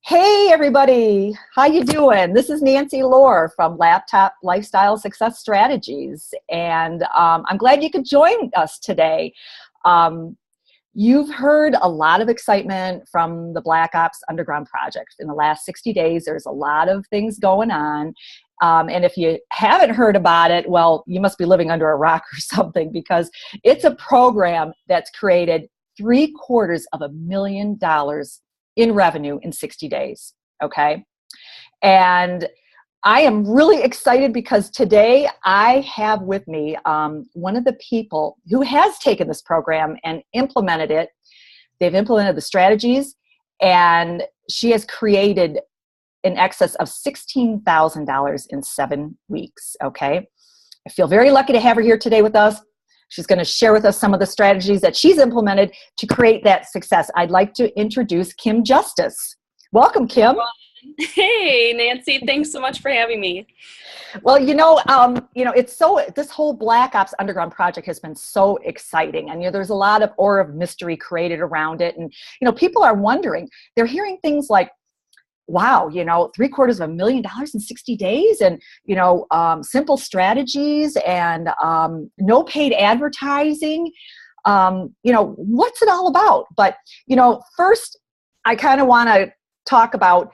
Hey everybody, how you doing? This is Nancy Lohr from Laptop Lifestyle Success Strategies, and I'm glad you could join us today. Um, you've heard a lot of excitement from the Black Ops Underground Project. In the last 60 days, there's a lot of things going on. And if you haven't heard about it, well, you must be living under a rock or something, because it's a program that's created $750,000 in revenue in 60 days. Okay. And I am really excited because today I have with me one of the people who has taken this program and implemented it. They've implemented the strategies, and she has created in excess of $16,000 in 7 weeks. Okay. I feel very lucky to have her here today with us. She's going to share with us some of the strategies that she's implemented to create that success. I'd like to introduce Kim Justice. Welcome, Kim. Hey, Nancy. Thanks so much for having me. Well, this whole Black Ops Underground project has been so exciting, and there's a lot of aura of mystery created around it, and people are wondering. They're hearing things like, wow, $750,000 in 60 days, and simple strategies, and no paid advertising. What's it all about? But first, I kind of want to talk about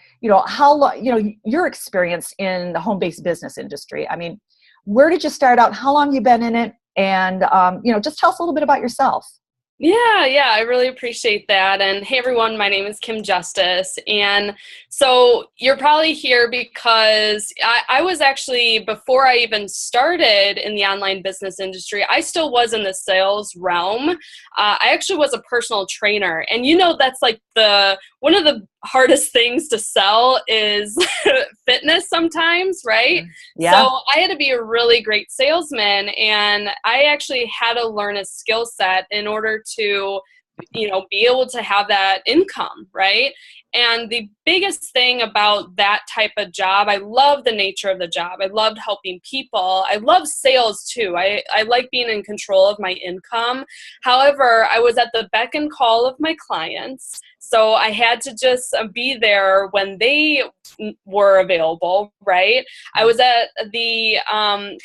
how long, your experience in the home-based business industry. I mean, where did you start out? How long you been in it? And just tell us a little bit about yourself. Yeah, I really appreciate that. And hey, everyone, my name is Kim Justice. And so you're probably here because I was actually, before I even started in the online business industry, I still was in the sales realm. I actually was a personal trainer. And that's like one of the hardest things to sell is fitness sometimes, right? Yeah. So I had to be a really great salesman, and I actually had to learn a skill set in order to be able to have that income, right? And the biggest thing about that type of job, I love the nature of the job. I loved helping people. I love sales too. I like being in control of my income. However, I was at the beck and call of my clients. So I had to just be there when they were available, right? I was at the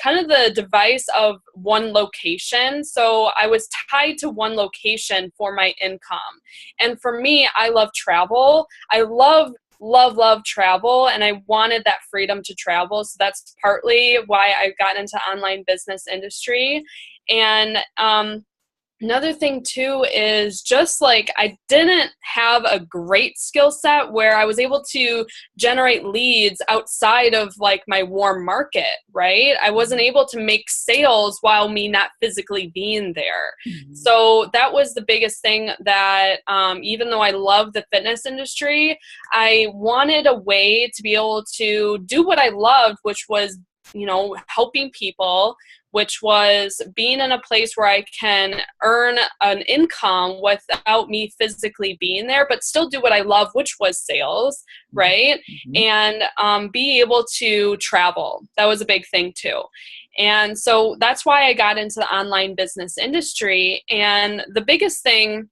kind of the device of one location. So I was tied to one location for my income. And for me, I love travel. I love travel, and I wanted that freedom to travel. So that's partly why I got into online business industry. And another thing too is just like I didn't have a great skill set where I was able to generate leads outside of like my warm market, right? I wasn't able to make sales while me not physically being there. Mm-hmm. So that was the biggest thing that even though I love the fitness industry, I wanted a way to be able to do what I loved, which was helping people, which was being in a place where I can earn an income without me physically being there, but still do what I love, which was sales, right? Mm-hmm. And be able to travel. That was a big thing too. And so that's why I got into the online business industry. And the biggest thing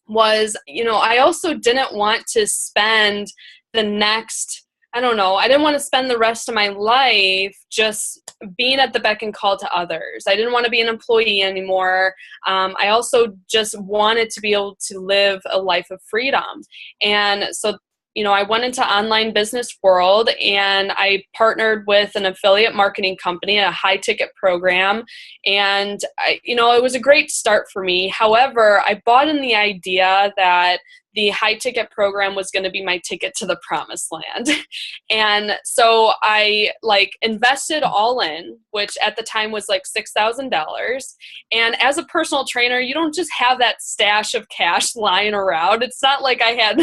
was, I also didn't want to spend the next I didn't want to spend the rest of my life just being at the beck and call to others. I didn't want to be an employee anymore. I also just wanted to be able to live a life of freedom. And so, I went into online business world, and I partnered with an affiliate marketing company, a high ticket program. And it was a great start for me. However, I bought in the idea that the high ticket program was going to be my ticket to the promised land. And so I invested all in, which at the time was like $6,000. And as a personal trainer, you don't just have that stash of cash lying around. It's not like I had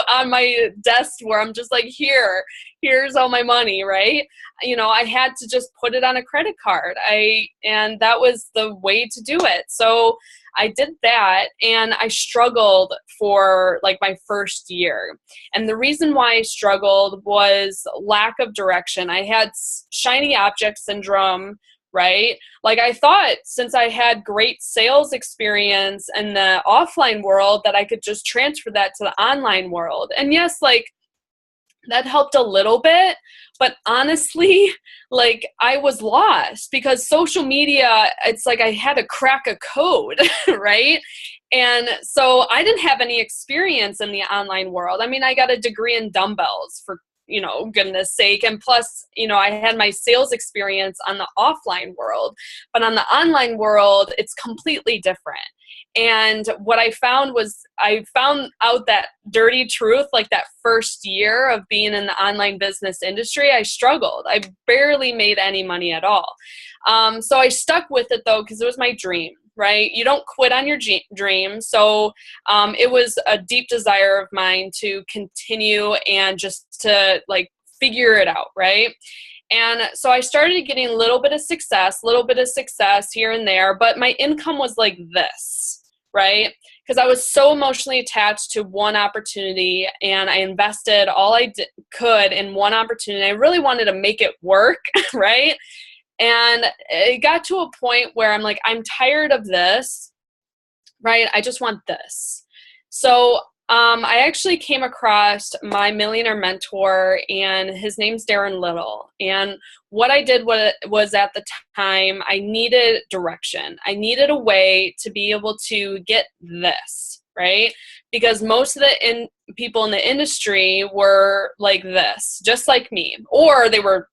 on my desk where I'm just like, here's all my money, right? I had to just put it on a credit card. And that was the way to do it. So I did that, and I struggled for like my first year. And the reason why I struggled was lack of direction. I had shiny object syndrome, right? Like I thought since I had great sales experience in the offline world that I could just transfer that to the online world. And yes, like that helped a little bit, but honestly, like I was lost because social media, it's like I had to crack a code, right? And so I didn't have any experience in the online world. I mean, I got a degree in dumbbells for, goodness sake. And plus, I had my sales experience on the offline world, but on the online world, it's completely different. And what I found was I found out that dirty truth, like that first year of being in the online business industry, I struggled. I barely made any money at all. So I stuck with it though, because it was my dream, right? You don't quit on your dream. So it was a deep desire of mine to continue and just to like figure it out, right? And so I started getting a little bit of success here and there, but my income was like this, right? Because I was so emotionally attached to one opportunity and I invested all I could in one opportunity. I really wanted to make it work, right? And it got to a point where I'm like, I'm tired of this, right? I just want this. So I actually came across my millionaire mentor, and his name's Darren Little. And what I did was at the time, I needed direction. I needed a way to be able to get this, right? Because most of the people in the industry were like this, just like me, or they were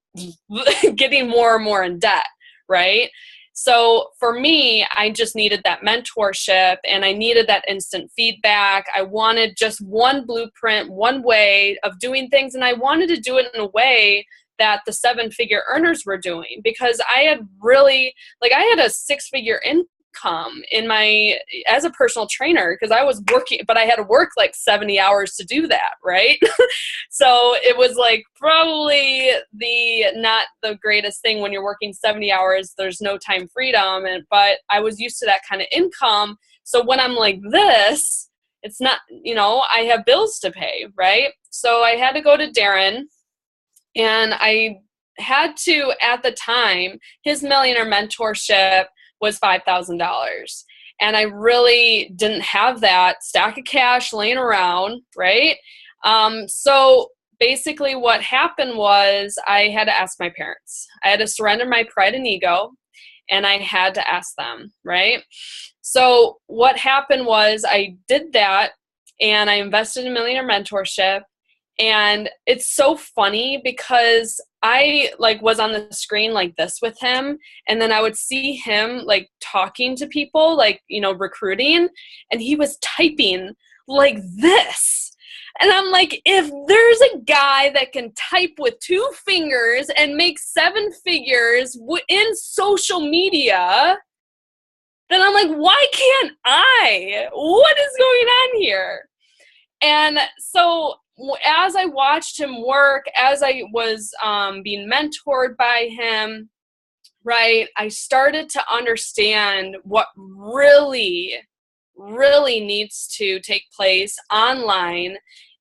getting more and more in debt, right? So for me, I just needed that mentorship and I needed that instant feedback. I wanted just one blueprint, one way of doing things. And I wanted to do it in a way that the 7-figure earners were doing, because I had really, like I had a 6-figure income as a personal trainer, because I was working, but I had to work like 70 hours to do that, right? So it was like probably not the greatest thing when you're working 70 hours, there's no time freedom. But I was used to that kind of income. So when I'm like this, it's not, I have bills to pay, right? So I had to go to Darren, and I had to, at the time, his millionaire mentorship was $5,000. And I really didn't have that stack of cash laying around, right? So basically what happened was I had to ask my parents. I had to surrender my pride and ego, and I had to ask them, right? So what happened was I did that, and I invested in millionaire mentorship. And it's so funny because I was on the screen like this with him, and then I would see him like talking to people, recruiting, and he was typing like this. And I'm like, if there's a guy that can type with 2 fingers and make 7 figures in social media, then I'm like, why can't I? What is going on here? And so as I watched him work, as I was being mentored by him, right, I started to understand what really, really needs to take place online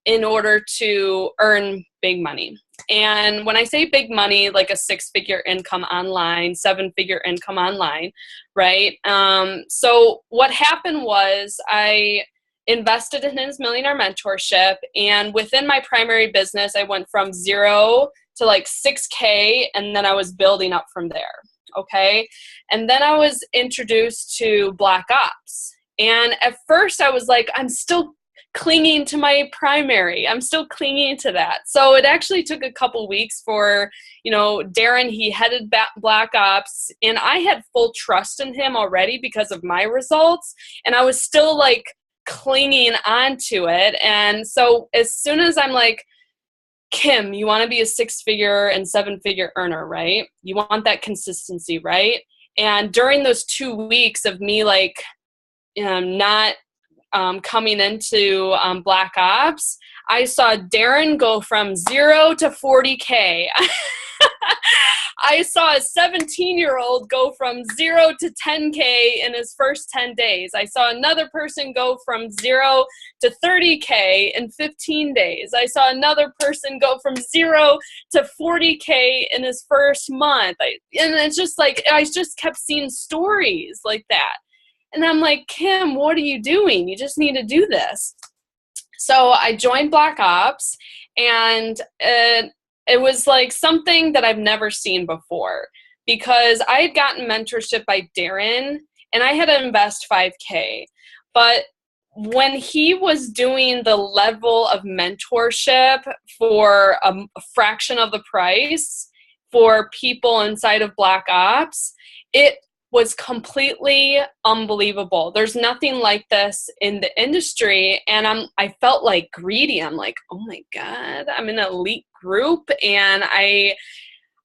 in order to earn big money. And when I say big money, like a 6-figure income online, 7-figure income online, right? So what happened was I invested in his millionaire mentorship, and within my primary business, I went from 0 to like 6K, and then I was building up from there. Okay. And then I was introduced to Black Ops. And at first I was like, I'm still clinging to my primary. I'm still clinging to that. So it actually took a couple weeks for, Darren, he headed Black Ops, and I had full trust in him already because of my results. And I was still like clinging onto it. And so as soon as I'm like, Kim, you want to be a 6-figure and 7-figure earner, right? You want that consistency, right? And during those 2 weeks of me not coming into Black Ops, I saw Darren go from 0 to 40K. I saw a 17-year-old go from 0 to 10K in his first 10 days. I saw another person go from 0 to 30K in 15 days. I saw another person go from 0 to 40K in his first month. And it's just like, I just kept seeing stories like that. And I'm like, Kim, what are you doing? You just need to do this. So I joined Black Ops, and it was like something that I've never seen before, because I had gotten mentorship by Darren, and I had to invest 5K. But when he was doing the level of mentorship for a fraction of the price for people inside of Black Ops, it was completely unbelievable. There's nothing like this in the industry. And I felt like greedy. I'm like, oh my God, I'm in an elite group and I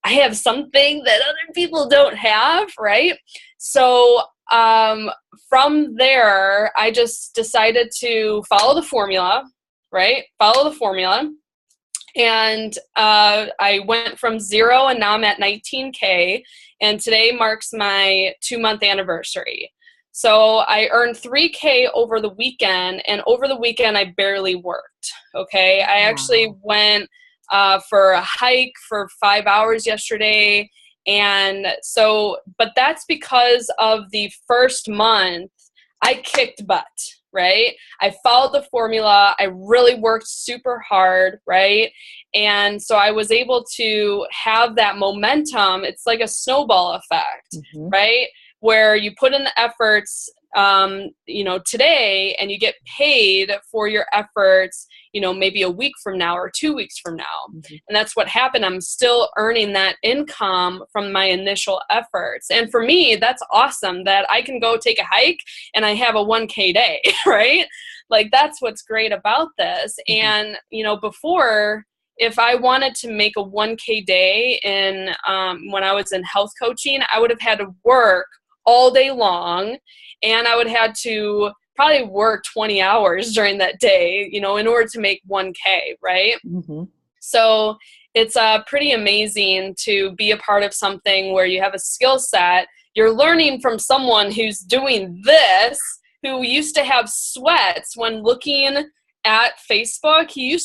have something that other people don't have, right? So from there, I just decided to follow the formula, right? Follow the formula. And I went from 0 and now I'm at 19K. And today marks my 2-month anniversary. So I earned 3K over the weekend, and over the weekend I barely worked. Okay. I actually went for a hike for 5 hours yesterday. And so, but that's because of the first month I kicked butt, right? I followed the formula. I really worked super hard, right? And so I was able to have that momentum. It's like a snowball effect, right? Where you put in the efforts, today, and you get paid for your efforts, maybe a week from now or 2 weeks from now. And that's what happened. I'm still earning that income from my initial efforts. And for me, that's awesome that I can go take a hike and I have a 1K day, right? Like, that's what's great about this. And, before, if I wanted to make a 1K day when I was in health coaching, I would have had to work all day long, and I would have had to probably work 20 hours during that day, in order to make 1K, right? So it's pretty amazing to be a part of something where you have a skill set. You're learning from someone who's doing this, who used to have sweats when looking at Facebook. He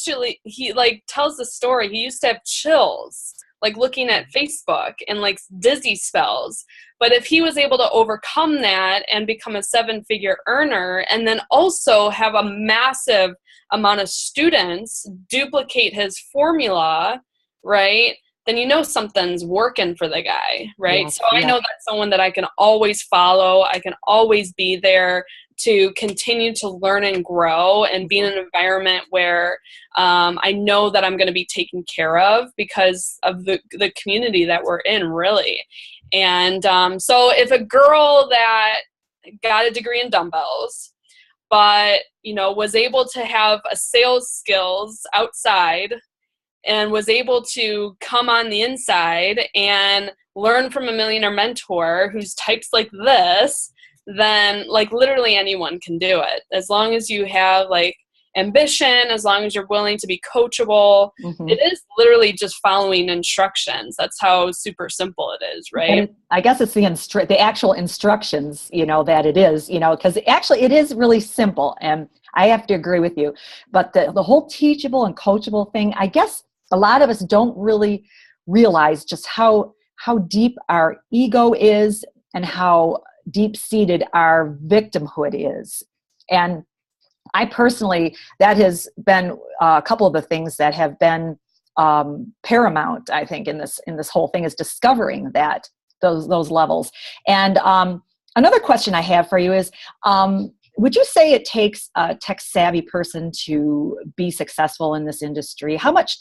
tells the story. He used to have chills, like looking at Facebook, and like dizzy spells. But if he was able to overcome that and become a 7-figure earner, and then also have a massive amount of students duplicate his formula, right? Then something's working for the guy, right? So I know that's someone that I can always follow. I can always be there to continue to learn and grow and be in an environment where I know that I'm going to be taken care of because of the community that we're in, really. And so if a girl that got a degree in dumbbells, but, was able to have a sales skills outside and was able to come on the inside and learn from a millionaire mentor who's types like this, then like literally anyone can do it. As long as you have like ambition, as long as you're willing to be coachable. It is literally just following instructions. That's how super simple it is, right? I guess it's the actual instructions, that it is, because actually it is really simple, and I have to agree with you. But the whole teachable and coachable thing, I guess a lot of us don't really realize just how deep our ego is and how deep-seated our victimhood is. And I personally, that has been a couple of the things that have been paramount, I think, in this whole thing, is discovering that those levels. And another question I have for you is, would you say it takes a tech-savvy person to be successful in this industry? How much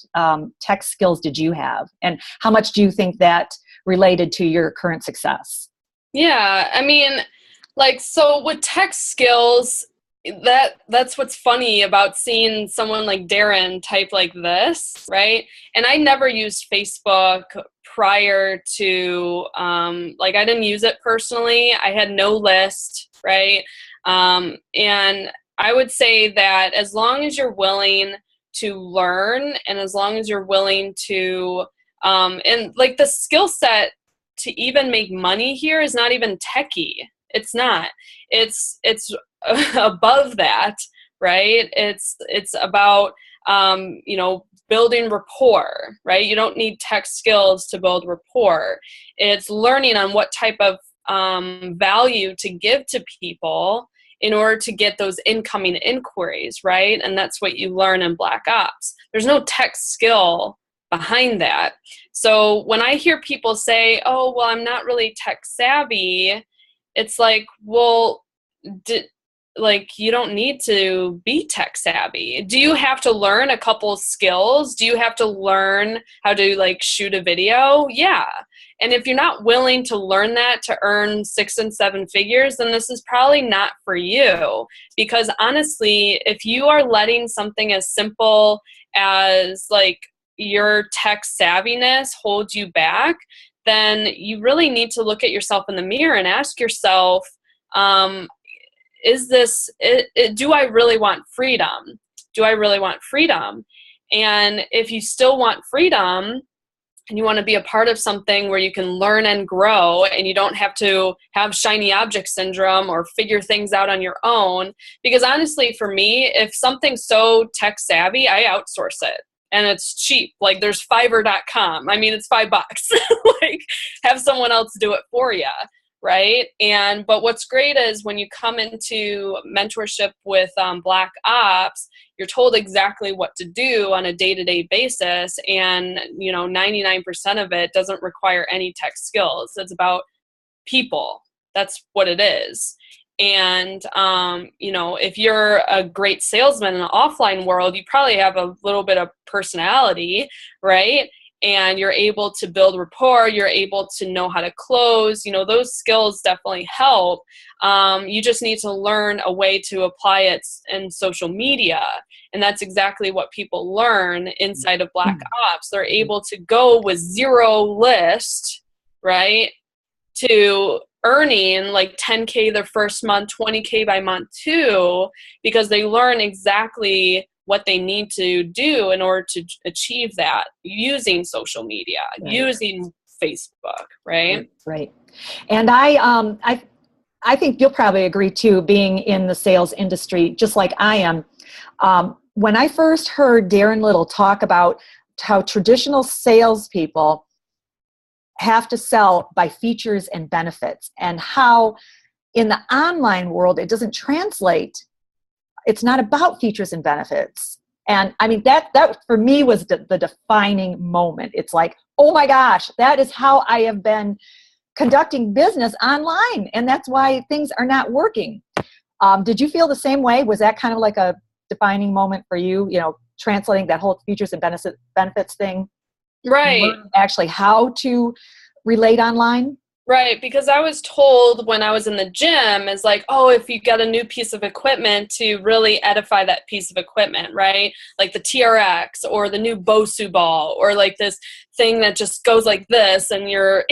tech skills did you have, and how much do you think that related to your current success? Yeah, I mean, so with tech skills, that's what's funny about seeing someone like Darren type like this, right? And I never used Facebook prior to, I didn't use it personally. I had no list, right? And I would say that as long as you're willing to learn, and as long as you're willing to And like the skill set to even make money here is not even techie. It's not. It's above that, right? It's about building rapport, right? You don't need tech skills to build rapport. It's learning on what type of value to give to people in order to get those incoming inquiries, right? And that's what you learn in Black Ops. There's no tech skill behind that. So when I hear people say, oh, well, I'm not really tech savvy, it's like, well, you don't need to be tech savvy. Do you have to learn a couple skills? Do you have to learn how to like shoot a video? Yeah. And if you're not willing to learn that to earn 6 and 7 figures, then this is probably not for you. Because honestly, if you are letting something as simple as like your tech savviness hold you back, then you really need to look at yourself in the mirror and ask yourself, do I really want freedom? Do I really want freedom? And if you still want freedom and you want to be a part of something where you can learn and grow and you don't have to have shiny object syndrome or figure things out on your own, because honestly, for me, if something's so tech savvy, I outsource it. And it's cheap. Like there's Fiverr.com. I mean, it's $5. Like have someone else do it for you. Right. But what's great is when you come into mentorship with Black Ops, you're told exactly what to do on a day-to-day basis. And, 99% of it doesn't require any tech skills. It's about people. That's what it is. And, if you're a great salesman in the offline world, you probably have a little bit of personality, right? And you're able to build rapport, you're able to know how to close, those skills definitely help. You just need to learn a way to apply it in social media. And that's exactly what people learn inside of Black Ops. They're able to go with zero list, right, to earning like 10K their first month, 20K by month 2, because they learn exactly what they need to do in order to achieve that using social media, right, using Facebook, right? Right. And I think you'll probably agree too, being in the sales industry, just like I am. When I first heard Darren Little talk about how traditional salespeople have to sell by features and benefits, and how in the online world it doesn't translate. It's not about features and benefits. And I mean, that for me was the defining moment. It's like, oh my gosh, that is how I have been conducting business online. And that's why things are not working. Did you feel the same way? Was that kind of like a defining moment for you, translating that whole features and benefits thing? Right. Actually how to relate online? Right, because I was told when I was in the gym is like, oh, if you got a new piece of equipment, to really edify that piece of equipment, right? Like the TRX or the new Bosu ball, or like this thing that just goes like this and you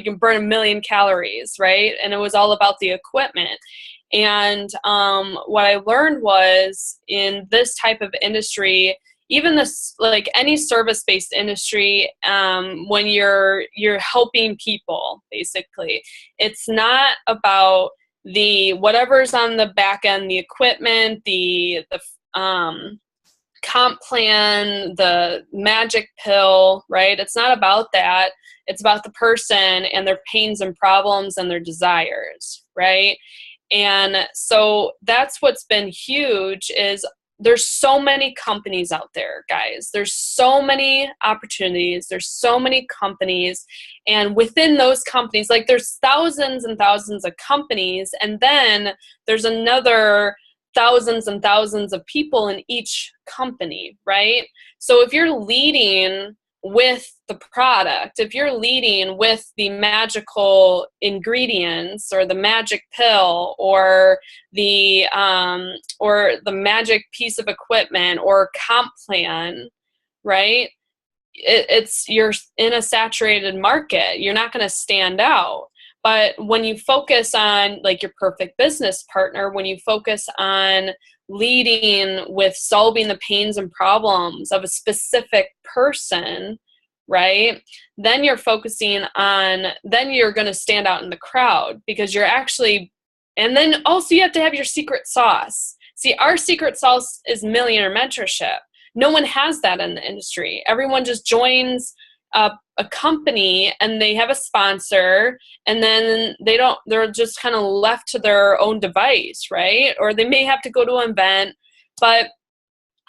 can burn 1 million calories, right? And it was all about the equipment. And what I learned was in this type of industry, even this, like any service-based industry, when you're helping people, basically, it's not about the whatever's on the back end, the equipment, the comp plan, the magic pill, right? It's not about that. It's about the person and their pains and problems and their desires, right? And so that's what's been huge is there's so many companies out there, guys. There's so many opportunities. There's so many companies. And within those companies, like there's thousands and thousands of companies. And then there's another thousands and thousands of people in each company, right? So if you're leading with the product, if you're leading with the magical ingredients or the magic pill or the magic piece of equipment or comp plan, right? You're in a saturated market. You're not going to stand out. But when you focus on like your perfect business partner, when you focus on leading with solving the pains and problems of a specific person, right? Then you're focusing on, then you're going to stand out in the crowd because you're actually, and then also you have to have your secret sauce. See, our secret sauce is millionaire mentorship. No one has that in the industry. Everyone just joins a company and they have a sponsor, and then they're just kind of left to their own device, right? Or they may have to go to an event, but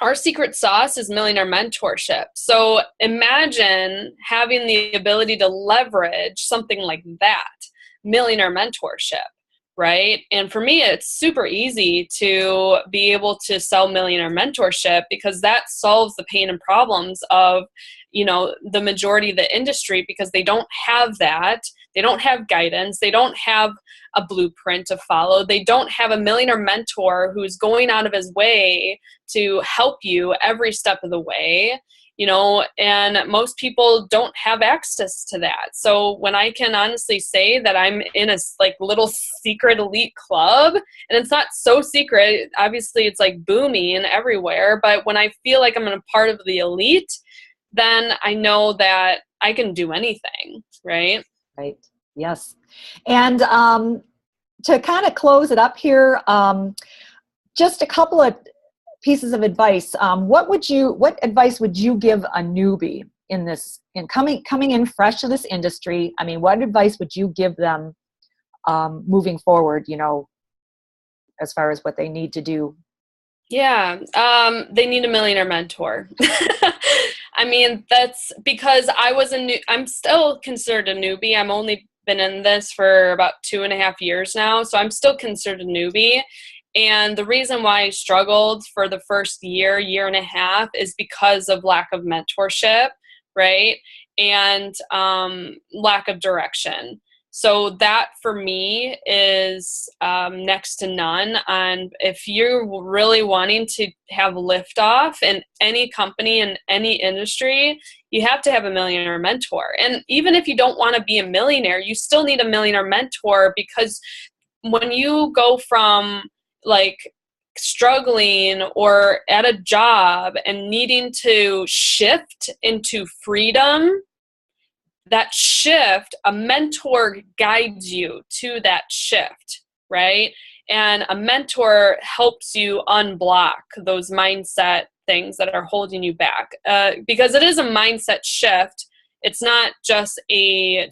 our secret sauce is millionaire mentorship. So imagine having the ability to leverage something like that, millionaire mentorship, right? And for me, it's super easy to be able to sell millionaire mentorship because that solves the pain and problems of, the majority of the industry, because they don't have that. They don't have guidance. They don't have a blueprint to follow. They don't have a millionaire mentor who's going out of his way to help you every step of the way, and most people don't have access to that. So when I can honestly say that I'm in a little secret elite club, and it's not so secret, obviously it's booming everywhere, but when I feel like I'm in a part of the elite, then I know that I can do anything, right? Right. Yes. And to kind of close it up here, just a couple of pieces of advice. What advice would you give a newbie in coming in fresh to this industry? I mean, what advice would you give them moving forward, as far as what they need to do? Yeah. They need a millionaire mentor. I mean, that's because I'm still considered a newbie. I'm only been in this for about 2.5 years now. So I'm still considered a newbie. And the reason why I struggled for the first year and a half is because of lack of mentorship, right? And lack of direction. So that for me is next to none. And if you're really wanting to have liftoff in any company, in any industry, you have to have a millionaire mentor. And even if you don't want to be a millionaire, you still need a millionaire mentor, because when you go from struggling or at a job and needing to shift into freedom, that shift, a mentor guides you to that shift, right? And a mentor helps you unblock those mindset things that are holding you back. Because it is a mindset shift. It's not just a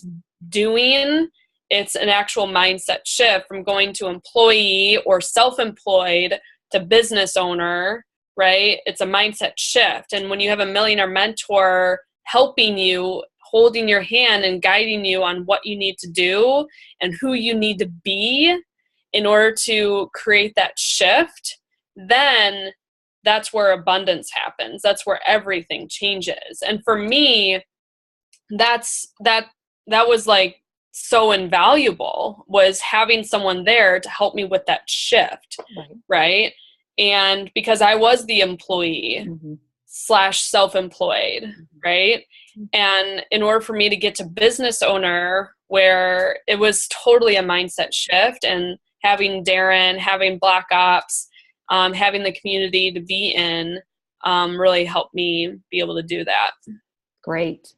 doing, it's an actual mindset shift from going to employee or self-employed to business owner, right? It's a mindset shift. And when you have a millionaire mentor helping you, holding your hand and guiding you on what you need to do and who you need to be in order to create that shift, then that's where abundance happens. That's where everything changes. And for me, that was so invaluable, was having someone there to help me with that shift, right? And because I was the employee / self-employed, right? And in order for me to get to business owner, where it was totally a mindset shift, and having Darren, having Black Ops, having the community to be in, really helped me be able to do that. Great.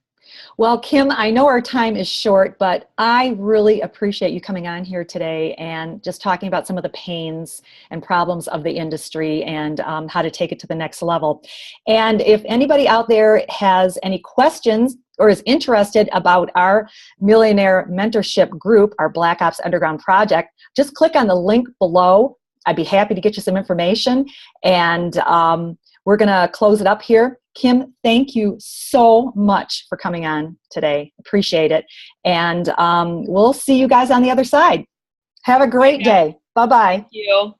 Well, Kim, I know our time is short, but I really appreciate you coming on here today and just talking about some of the pains and problems of the industry and how to take it to the next level. And if anybody out there has any questions or is interested about our Millionaire Mentorship Group, our Black Ops Underground project, just click on the link below. I'd be happy to get you some information. And we're going to close it up here. Kim, thank you so much for coming on today. Appreciate it. And we'll see you guys on the other side. Have a great day. Bye-bye. Thank you.